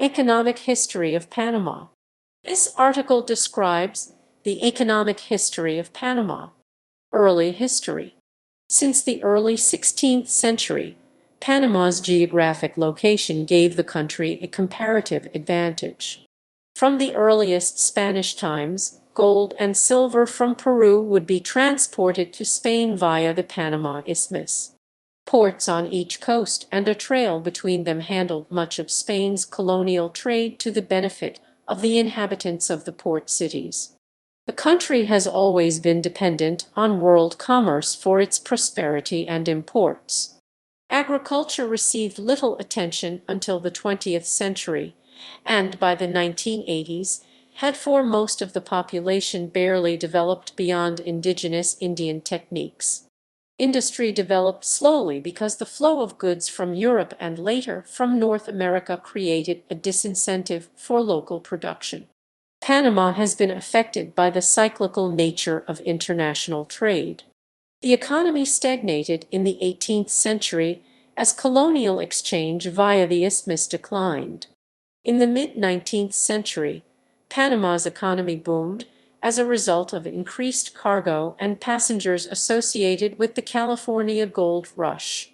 Economic History of Panama. This article describes the economic history of Panama. Early history. Since the early 16th century, Panama's geographic location gave the country a comparative advantage. From the earliest Spanish times, gold and silver from Peru would be transported to Spain via the Panama Isthmus. Ports on each coast and a trail between them handled much of Spain's colonial trade to the benefit of the inhabitants of the port cities. The country has always been dependent on world commerce for its prosperity and imports. Agriculture received little attention until the 20th century, and by the 1980s had for most of the population barely developed beyond indigenous Indian techniques. Industry developed slowly because the flow of goods from Europe and later from North America created a disincentive for local production. Panama has been affected by the cyclical nature of international trade. The economy stagnated in the 18th century as colonial exchange via the isthmus declined. In the mid-19th century, Panama's economy boomed as a result of increased cargo and passengers associated with the California Gold Rush.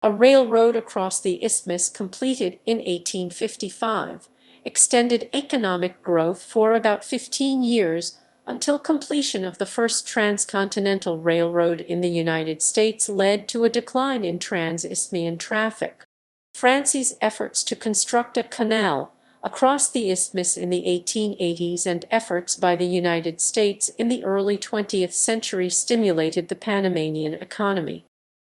A railroad across the isthmus completed in 1855 extended economic growth for about 15 years until completion of the first transcontinental railroad in the United States led to a decline in trans-isthmian traffic. France's efforts to construct a canal across the isthmus in the 1880s and efforts by the United States in the early 20th century stimulated the Panamanian economy.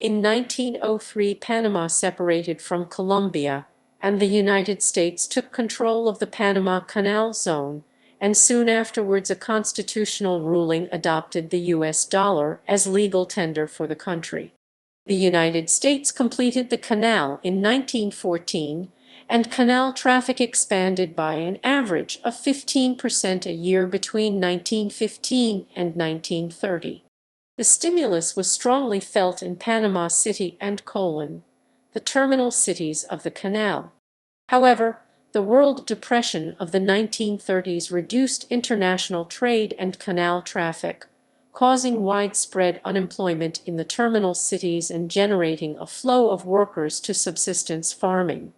In 1903, Panama separated from Colombia, and the United States took control of the Panama Canal Zone, and soon afterwards a constitutional ruling adopted the U.S. dollar as legal tender for the country. The United States completed the canal in 1914, and canal traffic expanded by an average of 15% a year between 1915 and 1930. The stimulus was strongly felt in Panama City and Colon, the terminal cities of the canal. However, the World Depression of the 1930s reduced international trade and canal traffic, causing widespread unemployment in the terminal cities and generating a flow of workers to subsistence farming.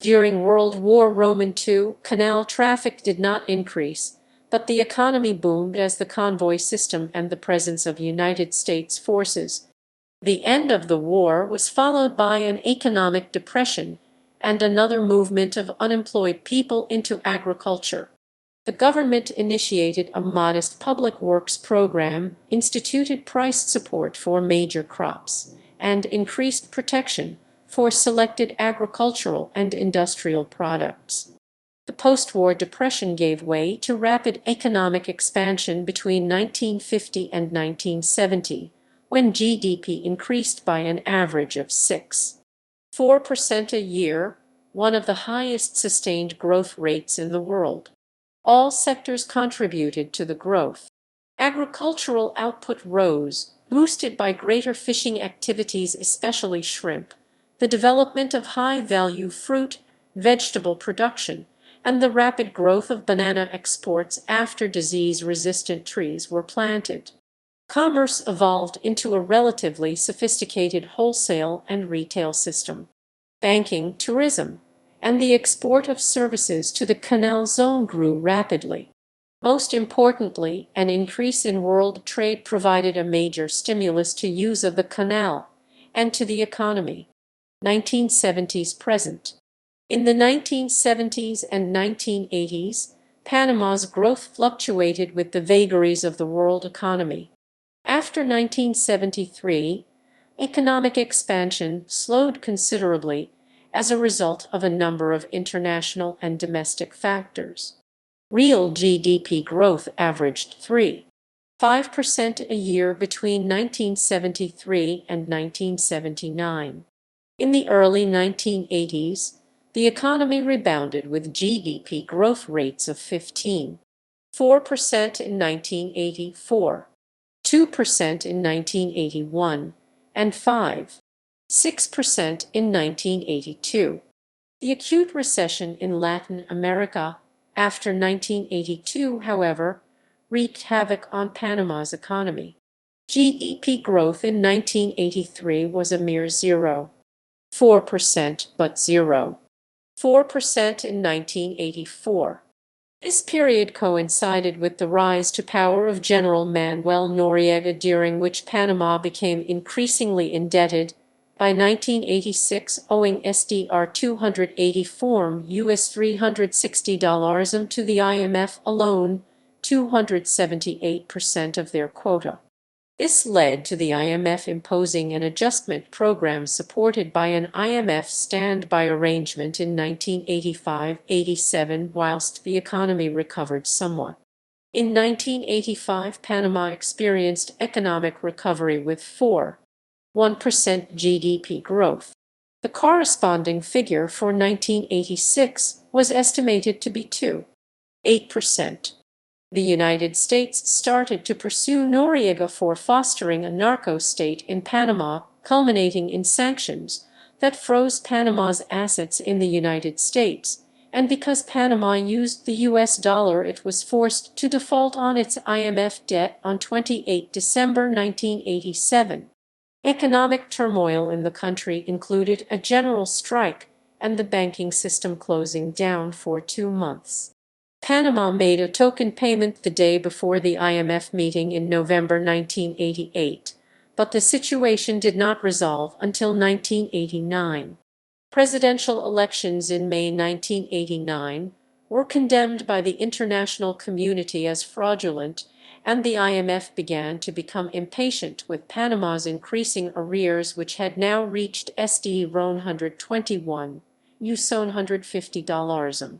During World War II, canal traffic did not increase, but the economy boomed as the convoy system and the presence of United States forces. The end of the war was followed by an economic depression and another movement of unemployed people into agriculture. The government initiated a modest public works program, instituted price support for major crops, and increased protection for selected agricultural and industrial products. The post-war depression gave way to rapid economic expansion between 1950 and 1970, when GDP increased by an average of 6.4% a year, one of the highest sustained growth rates in the world. All sectors contributed to the growth. Agricultural output rose, boosted by greater fishing activities, especially shrimp, the development of high-value fruit, vegetable production, and the rapid growth of banana exports after disease-resistant trees were planted. Commerce evolved into a relatively sophisticated wholesale and retail system. Banking, tourism, and the export of services to the canal zone grew rapidly. Most importantly, an increase in world trade provided a major stimulus to use of the canal and to the economy. 1970s present. In the 1970s and 1980s, Panama's growth fluctuated with the vagaries of the world economy. After 1973, economic expansion slowed considerably as a result of a number of international and domestic factors. Real GDP growth averaged 3.5% a year between 1973 and 1979. In the early 1980s, the economy rebounded with GDP growth rates of 15.4% in 1984, 2% in 1981, and 5.6% in 1982. The acute recession in Latin America after 1982, however, wreaked havoc on Panama's economy. GDP growth in 1983 was a mere 0.4%, but 0.4% in 1984. This period coincided with the rise to power of General Manuel Noriega, during which Panama became increasingly indebted. By 1986, owing SDR 284 US $360 to the IMF alone, 278% of their quota. This led to the IMF imposing an adjustment program supported by an IMF standby arrangement in 1985-87, whilst the economy recovered somewhat. In 1985, Panama experienced economic recovery with 4.1% GDP growth. The corresponding figure for 1986 was estimated to be 2.8%. The United States started to pursue Noriega for fostering a narco-state in Panama, culminating in sanctions that froze Panama's assets in the United States, and because Panama used the US dollar, it was forced to default on its IMF debt on 28 December 1987. Economic turmoil in the country included a general strike and the banking system closing down for 2 months. Panama made a token payment the day before the IMF meeting in November 1988, but the situation did not resolve until 1989. Presidential elections in May 1989 were condemned by the international community as fraudulent, and the IMF began to become impatient with Panama's increasing arrears, which had now reached SD $121 US $150.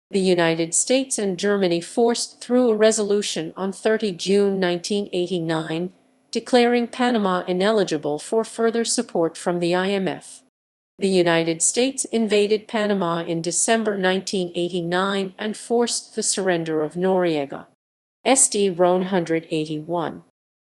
The United States and Germany forced through a resolution on 30 June 1989, declaring Panama ineligible for further support from the IMF. The United States invaded Panama in December 1989 and forced the surrender of Noriega. SD $181.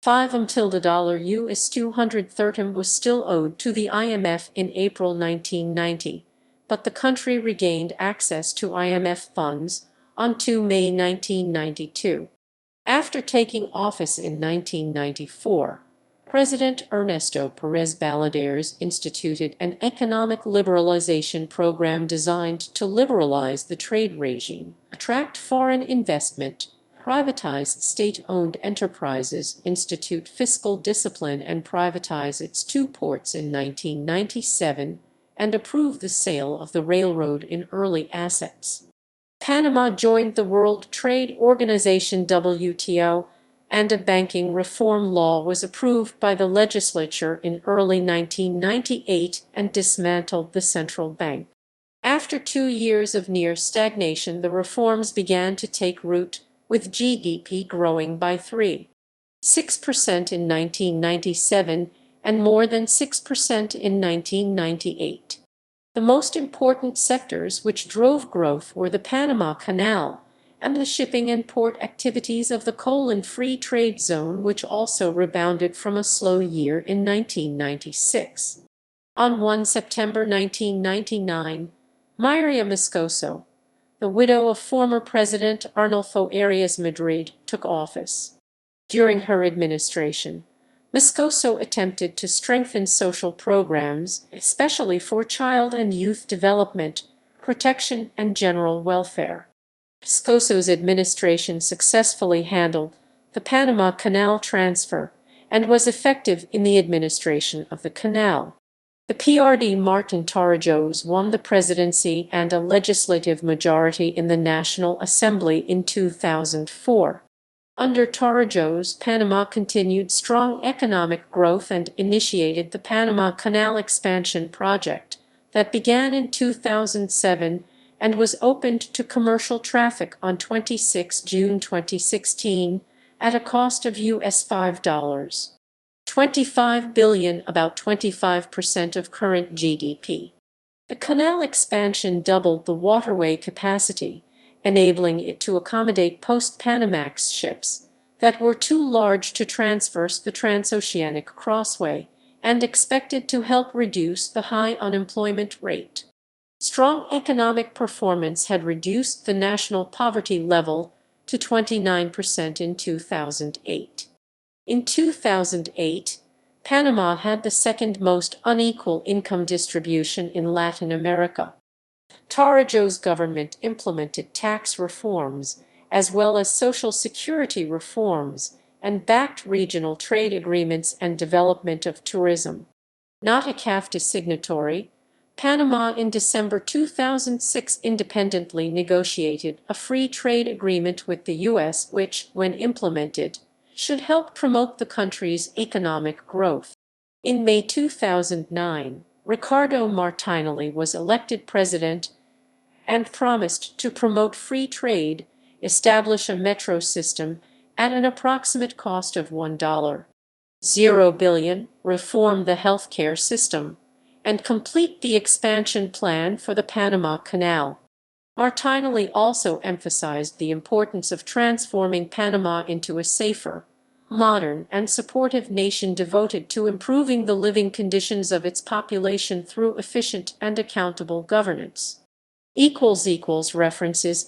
5 until the US $230 was still owed to the IMF in April 1990. But the country regained access to IMF funds on 2 May 1992. After taking office in 1994, President Ernesto Perez Baladeres instituted an economic liberalization program designed to liberalize the trade regime, attract foreign investment, privatize state-owned enterprises, institute fiscal discipline, and privatize its 2 ports in 1997, and approve the sale of the railroad in early assets. Panama joined the World Trade Organization WTO, and a banking reform law was approved by the legislature in early 1998 and dismantled the central bank. After 2 years of near stagnation, the reforms began to take root, with GDP growing by 3.6% in 1997 and more than 6% in 1998. The most important sectors which drove growth were the Panama Canal and the shipping and port activities of the coal and free trade zone, which also rebounded from a slow year in 1996. On 1 September 1999, Mayra Moscoso, the widow of former President Arnulfo Arias Madrid, took office. During her administration, Moscoso attempted to strengthen social programs, especially for child and youth development, protection, and general welfare. Moscoso's administration successfully handled the Panama Canal transfer and was effective in the administration of the canal. The PRD Martin Torrijos won the presidency and a legislative majority in the National Assembly in 2004. Under Torrijos, Panama continued strong economic growth and initiated the Panama Canal Expansion Project that began in 2007 and was opened to commercial traffic on 26 June 2016 at a cost of US $5.25 billion, about 25% of current GDP. The canal expansion doubled the waterway capacity, enabling it to accommodate post-Panamax ships that were too large to traverse the transoceanic crossway, and expected to help reduce the high unemployment rate. Strong Strong economic performance had reduced the national poverty level to 29% in 2008. In 2008, Panama had the second most unequal income distribution in Latin America. Torrijos' government implemented tax reforms as well as social security reforms and backed regional trade agreements and development of tourism. Not a CAFTA signatory, Panama in December 2006 independently negotiated a free trade agreement with the U.S. which, when implemented, should help promote the country's economic growth. In May 2009, Ricardo Martinelli was elected president and promised to promote free trade, establish a metro system at an approximate cost of $1.0 billion, reform the healthcare system, and complete the expansion plan for the Panama Canal. Martinelli also emphasized the importance of transforming Panama into a safer, modern, and supportive nation devoted to improving the living conditions of its population through efficient and accountable governance. References